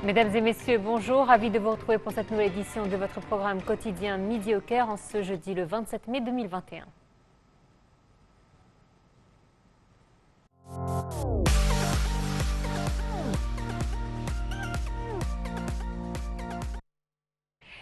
Mesdames et messieurs, bonjour. Ravi de vous retrouver pour cette nouvelle édition de votre programme quotidien Midi au Caire en ce jeudi le 27 mai 2021.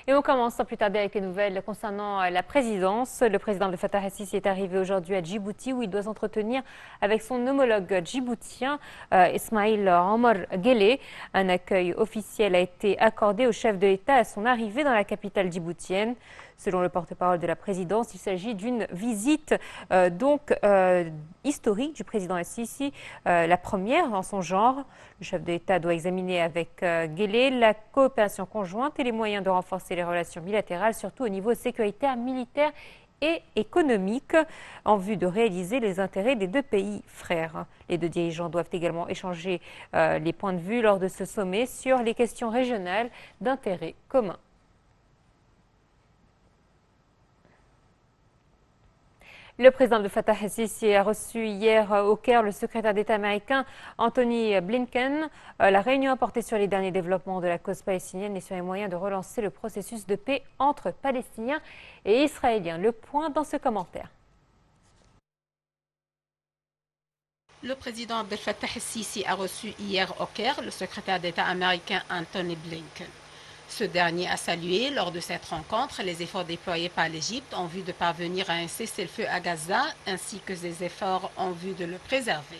Et on commence sans plus tarder avec les nouvelles concernant la présidence. Le président Abdel Fattah el-Sisi est arrivé aujourd'hui à Djibouti où il doit s'entretenir avec son homologue djiboutien Ismail Omar Guelleh. Un accueil officiel a été accordé au chef de l'État à son arrivée dans la capitale djiboutienne. Selon le porte-parole de la présidence, il s'agit d'une visite historique du président el-Sisi, la première en son genre. Le chef de l'État doit examiner avec Guelleh la coopération conjointe et les moyens de renforcer les relations bilatérales, surtout au niveau sécuritaire, militaire et économique, en vue de réaliser les intérêts des deux pays frères. Les deux dirigeants doivent également échanger les points de vue lors de ce sommet sur les questions régionales d'intérêt commun. Le président Abdel Fattah el-Sisi a reçu hier au Caire le secrétaire d'État américain Anthony Blinken. La réunion a porté sur les derniers développements de la cause palestinienne et sur les moyens de relancer le processus de paix entre Palestiniens et Israéliens. Le point dans ce commentaire. Le président Abdel Fattah el-Sisi a reçu hier au Caire le secrétaire d'État américain Anthony Blinken. Ce dernier a salué lors de cette rencontre les efforts déployés par l'Égypte en vue de parvenir à un cessez-le-feu à Gaza ainsi que des efforts en vue de le préserver.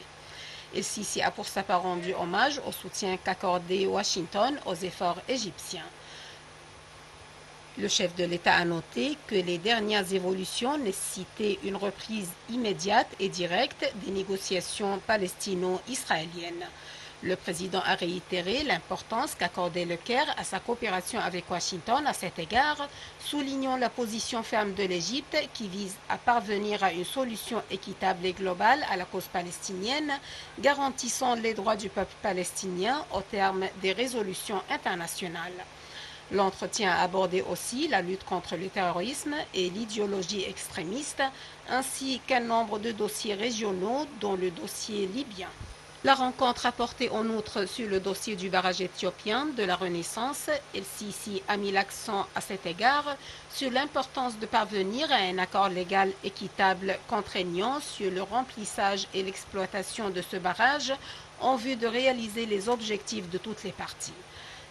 El-Sisi a pour sa part rendu hommage au soutien qu'accordait Washington aux efforts égyptiens. Le chef de l'État a noté que les dernières évolutions nécessitaient une reprise immédiate et directe des négociations palestino-israéliennes. Le président a réitéré l'importance qu'accordait le Caire à sa coopération avec Washington à cet égard, soulignant la position ferme de l'Égypte qui vise à parvenir à une solution équitable et globale à la cause palestinienne, garantissant les droits du peuple palestinien au terme des résolutions internationales. L'entretien a abordé aussi la lutte contre le terrorisme et l'idéologie extrémiste, ainsi qu'un nombre de dossiers régionaux, dont le dossier libyen. La rencontre a porté en outre sur le dossier du barrage éthiopien de la Renaissance. El-Sisi a mis l'accent à cet égard sur l'importance de parvenir à un accord légal équitable contraignant sur le remplissage et l'exploitation de ce barrage en vue de réaliser les objectifs de toutes les parties.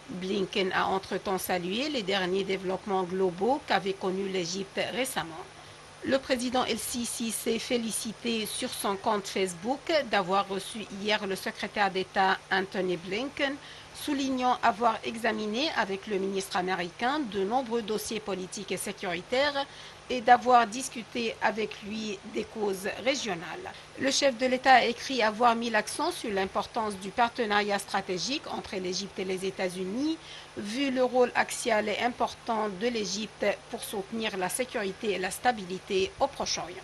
Blinken a entre-temps salué les derniers développements globaux qu'avait connus l'Égypte récemment. Le président El-Sisi s'est félicité sur son compte Facebook d'avoir reçu hier le secrétaire d'État Anthony Blinken, soulignant avoir examiné avec le ministre américain de nombreux dossiers politiques et sécuritaires et d'avoir discuté avec lui des causes régionales. Le chef de l'État a écrit avoir mis l'accent sur l'importance du partenariat stratégique entre l'Égypte et les États-Unis, vu le rôle axial et important de l'Égypte pour soutenir la sécurité et la stabilité au Proche-Orient.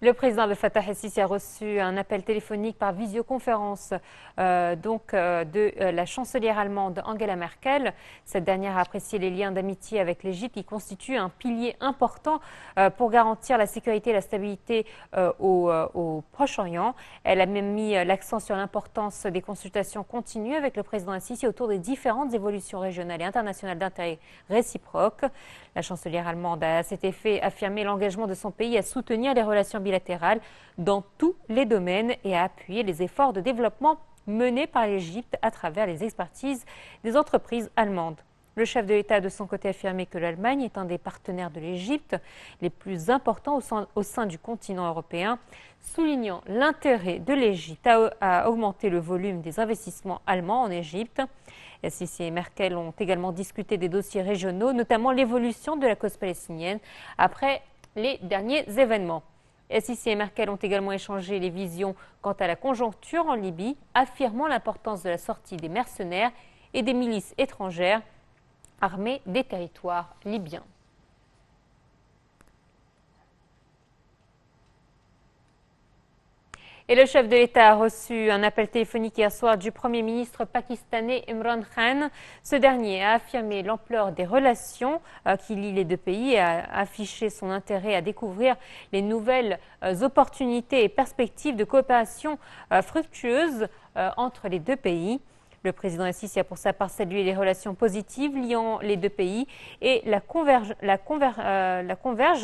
Le président Abdel Fattah el-Sisi a reçu un appel téléphonique par visioconférence de la chancelière allemande Angela Merkel. Cette dernière a apprécié les liens d'amitié avec l'Égypte qui constituent un pilier important pour garantir la sécurité et la stabilité au Proche-Orient. Elle a même mis l'accent sur l'importance des consultations continues avec le président el-Sisi autour des différentes évolutions régionales et internationales d'intérêt réciproque. La chancelière allemande a à cet effet affirmé l'engagement de son pays à soutenir les relations bilatérales dans tous les domaines et à appuyer les efforts de développement menés par l'Égypte à travers les expertises des entreprises allemandes. Le chef de l'État a de son côté affirmé que l'Allemagne est un des partenaires de l'Égypte les plus importants au sein du continent européen, soulignant l'intérêt de l'Égypte à augmenter le volume des investissements allemands en Égypte. El-Sisi et Merkel ont également discuté des dossiers régionaux, notamment l'évolution de la cause palestinienne après les derniers événements. El-Sisi et Merkel ont également échangé les visions quant à la conjoncture en Libye, affirmant l'importance de la sortie des mercenaires et des milices étrangères armées des territoires libyens. Et le chef de l'État a reçu un appel téléphonique hier soir du Premier ministre pakistanais Imran Khan. Ce dernier a affirmé l'ampleur des relations qui lient les deux pays et a affiché son intérêt à découvrir les nouvelles opportunités et perspectives de coopération fructueuses entre les deux pays. Le président Sisi a pour sa part salué les relations positives liant les deux pays et la converge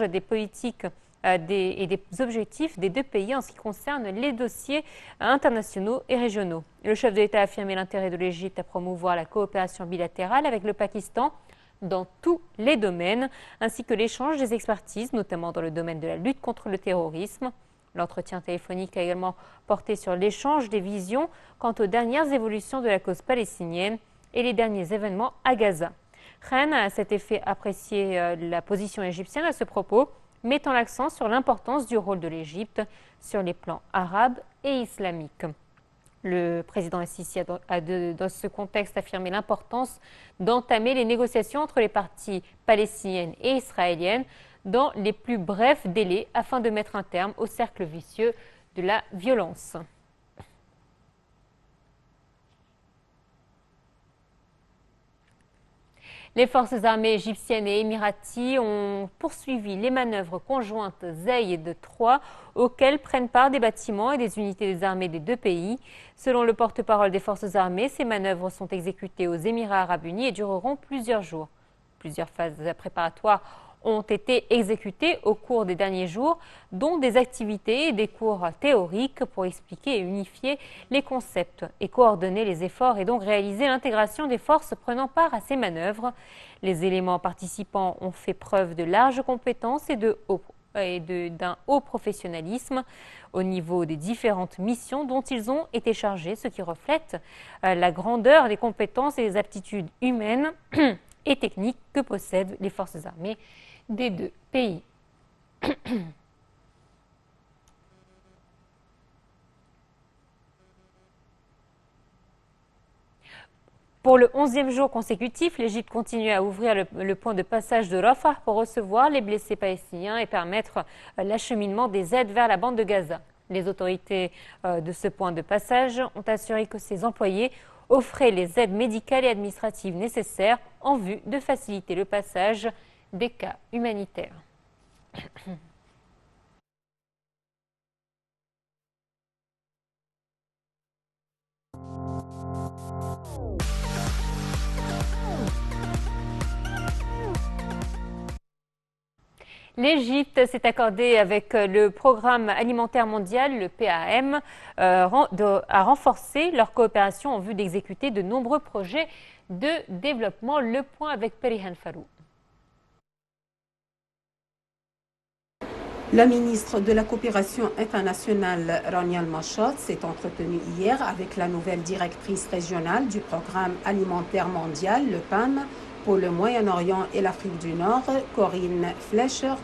des politiques et des objectifs des deux pays en ce qui concerne les dossiers internationaux et régionaux. Le chef de l'État a affirmé l'intérêt de l'Égypte à promouvoir la coopération bilatérale avec le Pakistan dans tous les domaines, ainsi que l'échange des expertises, notamment dans le domaine de la lutte contre le terrorisme. L'entretien téléphonique a également porté sur l'échange des visions quant aux dernières évolutions de la cause palestinienne et les derniers événements à Gaza. Khan a à cet effet apprécié la position égyptienne à ce propos, mettant l'accent sur l'importance du rôle de l'Égypte sur les plans arabes et islamiques. Le président Sisi a dans ce contexte affirmé l'importance d'entamer les négociations entre les parties palestiniennes et israéliennes dans les plus brefs délais afin de mettre un terme au cercle vicieux de la violence. Les forces armées égyptiennes et émiraties ont poursuivi les manœuvres conjointes Zaïd 3 auxquelles prennent part des bâtiments et des unités des armées des deux pays. Selon le porte-parole des forces armées, ces manœuvres sont exécutées aux Émirats arabes unis et dureront plusieurs jours. Plusieurs phases préparatoires ont été exécutées au cours des derniers jours, dont des activités et des cours théoriques pour expliquer et unifier les concepts et coordonner les efforts et donc réaliser l'intégration des forces prenant part à ces manœuvres. Les éléments participants ont fait preuve de larges compétences et d'un haut professionnalisme au niveau des différentes missions dont ils ont été chargés, ce qui reflète la grandeur des compétences et des aptitudes humaines et techniques que possèdent les forces armées des deux pays. Pour le 11e jour consécutif, l'Égypte continue à ouvrir le point de passage de Rafah pour recevoir les blessés palestiniens et permettre l'acheminement des aides vers la bande de Gaza. Les autorités de ce point de passage ont assuré que ses employés offraient les aides médicales et administratives nécessaires en vue de faciliter le passage des cas humanitaires. L'Égypte s'est accordée avec le Programme alimentaire mondial, le PAM, à renforcer leur coopération en vue d'exécuter de nombreux projets de développement. Le point avec Perihan Farou. La ministre de la Coopération internationale, Rania Al-Mashad, s'est entretenue hier avec la nouvelle directrice régionale du Programme alimentaire mondial, le PAM, pour le Moyen-Orient et l'Afrique du Nord, Corinne Fleischer,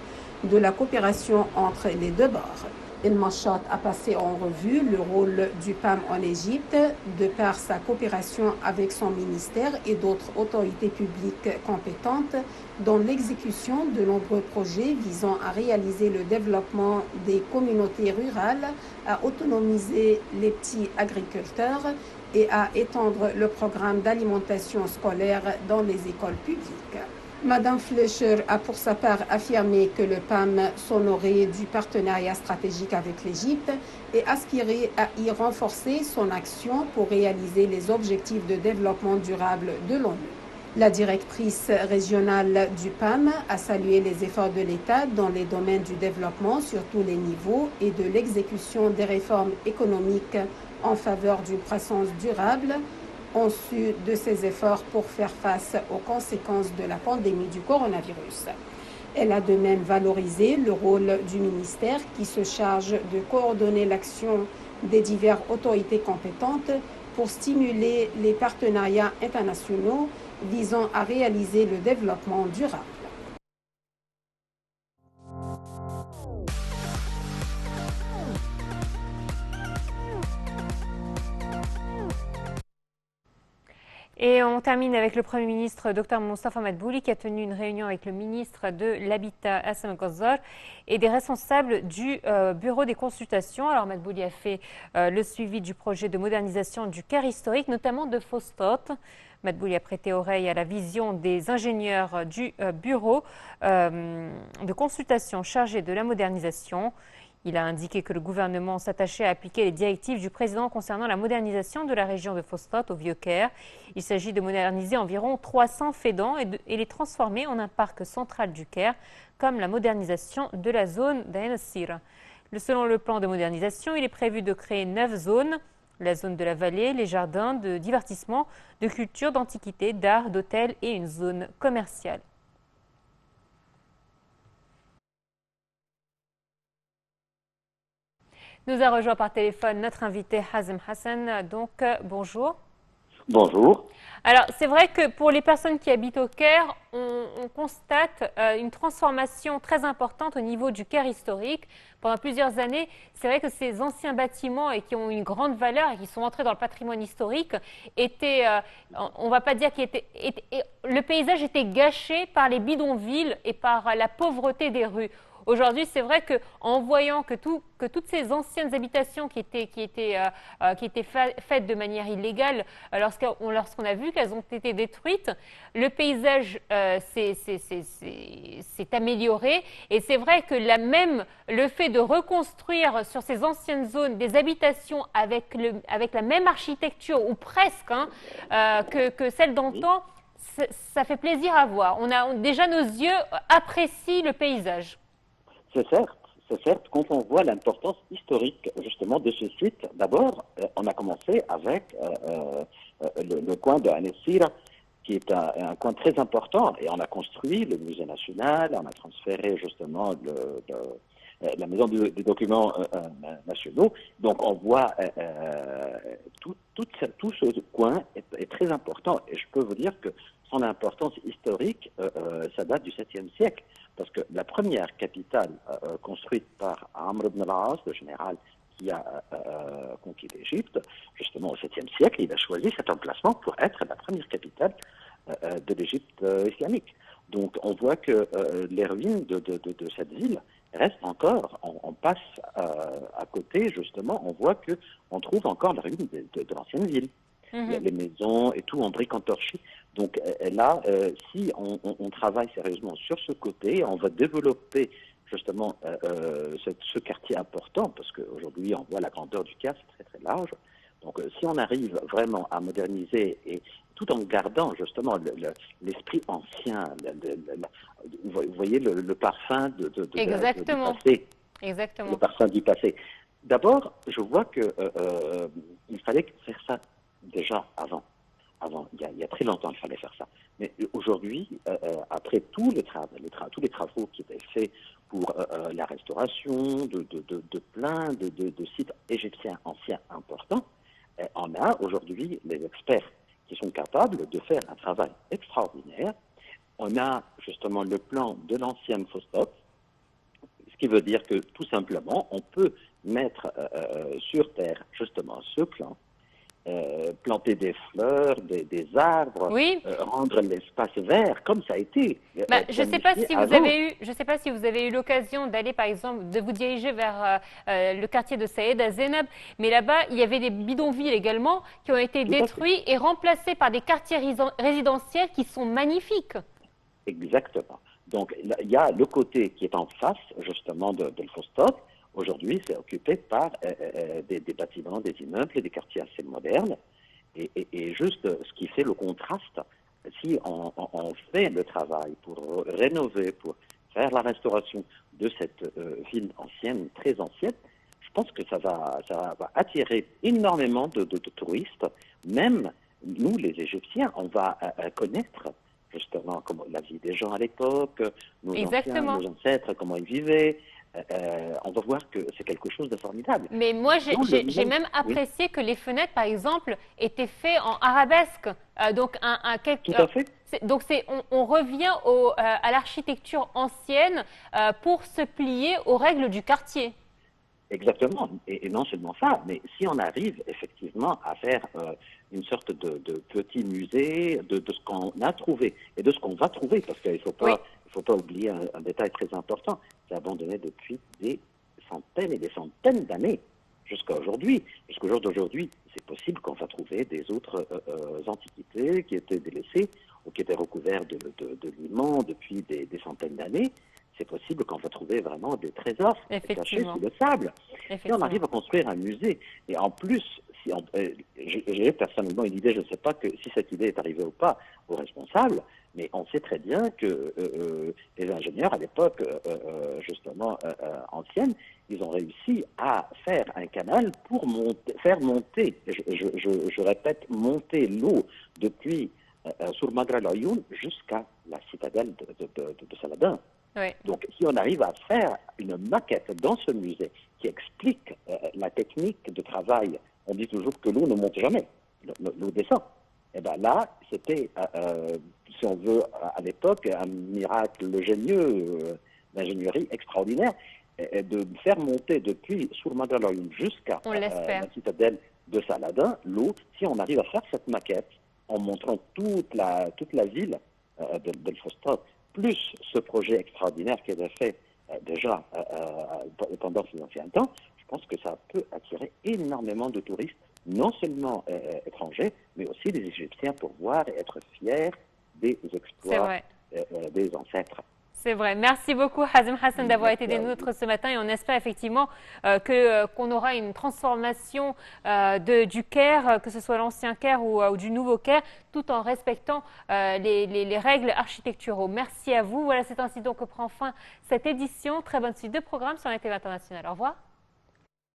de la coopération entre les deux bords. El-Mashad a passé en revue le rôle du PAM en Égypte de par sa coopération avec son ministère et d'autres autorités publiques compétentes dans l'exécution de nombreux projets visant à réaliser le développement des communautés rurales, à autonomiser les petits agriculteurs et à étendre le programme d'alimentation scolaire dans les écoles publiques. Madame Fleischer a pour sa part affirmé que le PAM s'honorait du partenariat stratégique avec l'Égypte et aspirait à y renforcer son action pour réaliser les objectifs de développement durable de l'ONU. La directrice régionale du PAM a salué les efforts de l'État dans les domaines du développement sur tous les niveaux et de l'exécution des réformes économiques en faveur d'une croissance durable, ont su de ces efforts pour faire face aux conséquences de la pandémie du coronavirus. Elle a de même valorisé le rôle du ministère qui se charge de coordonner l'action des diverses autorités compétentes pour stimuler les partenariats internationaux visant à réaliser le développement durable. Et on termine avec le Premier ministre Dr Moustapha Madbouli qui a tenu une réunion avec le ministre de l'Habitat Hassan Ghazar et des responsables du bureau des consultations. Alors Madbouli a fait le suivi du projet de modernisation du Caire historique, notamment de Fostot. Madbouli a prêté oreille à la vision des ingénieurs du bureau de consultation chargé de la modernisation. Il a indiqué que le gouvernement s'attachait à appliquer les directives du président concernant la modernisation de la région de Fostot au Vieux-Caire. Il s'agit de moderniser environ 300 fédans et les transformer en un parc central du Caire, comme la modernisation de la zone d'Ain al-Sir. Selon le plan de modernisation, il est prévu de créer 9 zones. La zone de la vallée, les jardins de divertissement, de culture, d'antiquité, d'art, d'hôtel et une zone commerciale. Nous a rejoint par téléphone notre invité Hazem Hassan. Donc, bonjour. Bonjour. Alors, c'est vrai que pour les personnes qui habitent au Caire, on constate une transformation très importante au niveau du Caire historique. Pendant plusieurs années, c'est vrai que ces anciens bâtiments et qui ont une grande valeur et qui sont entrés dans le patrimoine historique étaient, on ne va pas dire le paysage était gâché par les bidonvilles et par la pauvreté des rues. Aujourd'hui, c'est vrai qu'en voyant que toutes ces anciennes habitations qui étaient faites de manière illégale, lorsqu'on a vu qu'elles ont été détruites, le paysage s'est amélioré. Et c'est vrai que le fait de reconstruire sur ces anciennes zones des habitations avec la même architecture, ou presque, que celle d'antan, ça fait plaisir à voir. Déjà, nos yeux apprécient le paysage. C'est certes, quand on voit l'importance historique justement de ce site, d'abord, on a commencé avec le coin de Anessira, qui est un coin très important, et on a construit le musée national, on a transféré justement la maison des documents nationaux. Donc on voit tout ce coin est très important, et je peux vous dire que son importance historique, ça date du 7e siècle. Parce que la première capitale construite par Amr ibn al-As, le général qui a conquis l'Égypte, justement au 7e siècle, il a choisi cet emplacement pour être la première capitale de l'Égypte islamique. Donc on voit que les ruines de cette ville restent encore, on passe à côté justement, on voit qu'on trouve encore la ruine de l'ancienne ville. Les maisons et tout en briques en torchis. Donc là, si on travaille sérieusement sur ce côté, on va développer justement ce quartier important, parce qu'aujourd'hui on voit la grandeur du Caire, c'est très très large. Donc si on arrive vraiment à moderniser, et tout en gardant justement l'esprit ancien, vous voyez le parfum du passé. Exactement. Le parfum du passé. D'abord, je vois qu'il fallait faire ça déjà avant. Il y a très longtemps, il fallait faire ça. Mais aujourd'hui, après tous les travaux qui étaient faits pour la restauration de plein de sites égyptiens anciens importants, on a aujourd'hui les experts qui sont capables de faire un travail extraordinaire. On a justement le plan de l'ancienne Fostot, ce qui veut dire que tout simplement, on peut mettre sur terre justement ce plan, planter des fleurs, des arbres, oui. Rendre l'espace vert, comme ça a été. Je ne sais pas si vous avez eu l'occasion d'aller, par exemple, de vous diriger vers le quartier de Saïd à Zenab, mais là-bas, il y avait des bidonvilles également qui ont été détruits et remplacés par des quartiers résidentiels qui sont magnifiques. Exactement. Donc, il y a le côté qui est en face, justement, de Fostot. Aujourd'hui, c'est occupé par des bâtiments, des immeubles, des quartiers assez modernes. Et juste ce qui fait le contraste, si on fait le travail pour rénover, pour faire la restauration de cette ville ancienne, très ancienne, je pense que ça va attirer énormément de touristes. Même nous, les Égyptiens, on va connaître justement la vie des gens à l'époque, nos ancêtres, comment ils vivaient. On va voir que c'est quelque chose de formidable. Mais moi, j'ai même apprécié que les fenêtres, par exemple, étaient faites en arabesque. Tout à fait. Donc, on revient à l'architecture ancienne pour se plier aux règles du quartier. Exactement, et non seulement ça, mais si on arrive effectivement à faire une sorte de petit musée de ce qu'on a trouvé et de ce qu'on va trouver, parce qu'il ne Oui, faut pas oublier un détail très important, c'est abandonné depuis des centaines et des centaines d'années jusqu'à aujourd'hui. Jusqu'au jour d'aujourd'hui, c'est possible qu'on va trouver des autres antiquités qui étaient délaissées ou qui étaient recouvertes de limons depuis des centaines d'années. C'est possible qu'on va trouver vraiment des trésors cachés effectivement. sous le sable. Si on arrive Effectivement. à construire un musée, et en plus, si j'ai personnellement une idée, je ne sais pas que, si cette idée est arrivée ou pas aux responsables, mais on sait très bien que les ingénieurs à l'époque, justement ancienne, ils ont réussi à faire un canal pour faire monter, je répète, monter l'eau depuis Sourmagra Layoun jusqu'à la citadelle de Saladin. Oui, Donc, si on arrive à faire une maquette dans ce musée qui explique la technique de travail, on dit toujours que l'eau ne monte jamais, l'eau descend. Et bien là, c'était, si on veut, à l'époque, un miracle génieux d'ingénierie extraordinaire, de faire monter depuis Sourmagalloyun jusqu'à on l'espère. la citadelle de Saladin, l'eau, si on arrive à faire cette maquette en montrant toute la ville d'El Fostat, plus ce projet extraordinaire qui a fait déjà pendant ces anciens temps, je pense que ça peut attirer énormément de touristes, non seulement étrangers, mais aussi des Égyptiens pour voir et être fiers des C'est exploits vrai. des ancêtres. C'est vrai. Merci beaucoup, Hazem Hassan, d'avoir été Merci des à vous. nôtres ce matin et on espère effectivement qu'on aura une transformation du Caire, que ce soit l'ancien Caire ou du nouveau Caire, tout en respectant les règles architecturaux. Merci à vous. Voilà, c'est ainsi donc que prend fin cette édition. Très bonne suite de programme sur la TV internationale. Au revoir.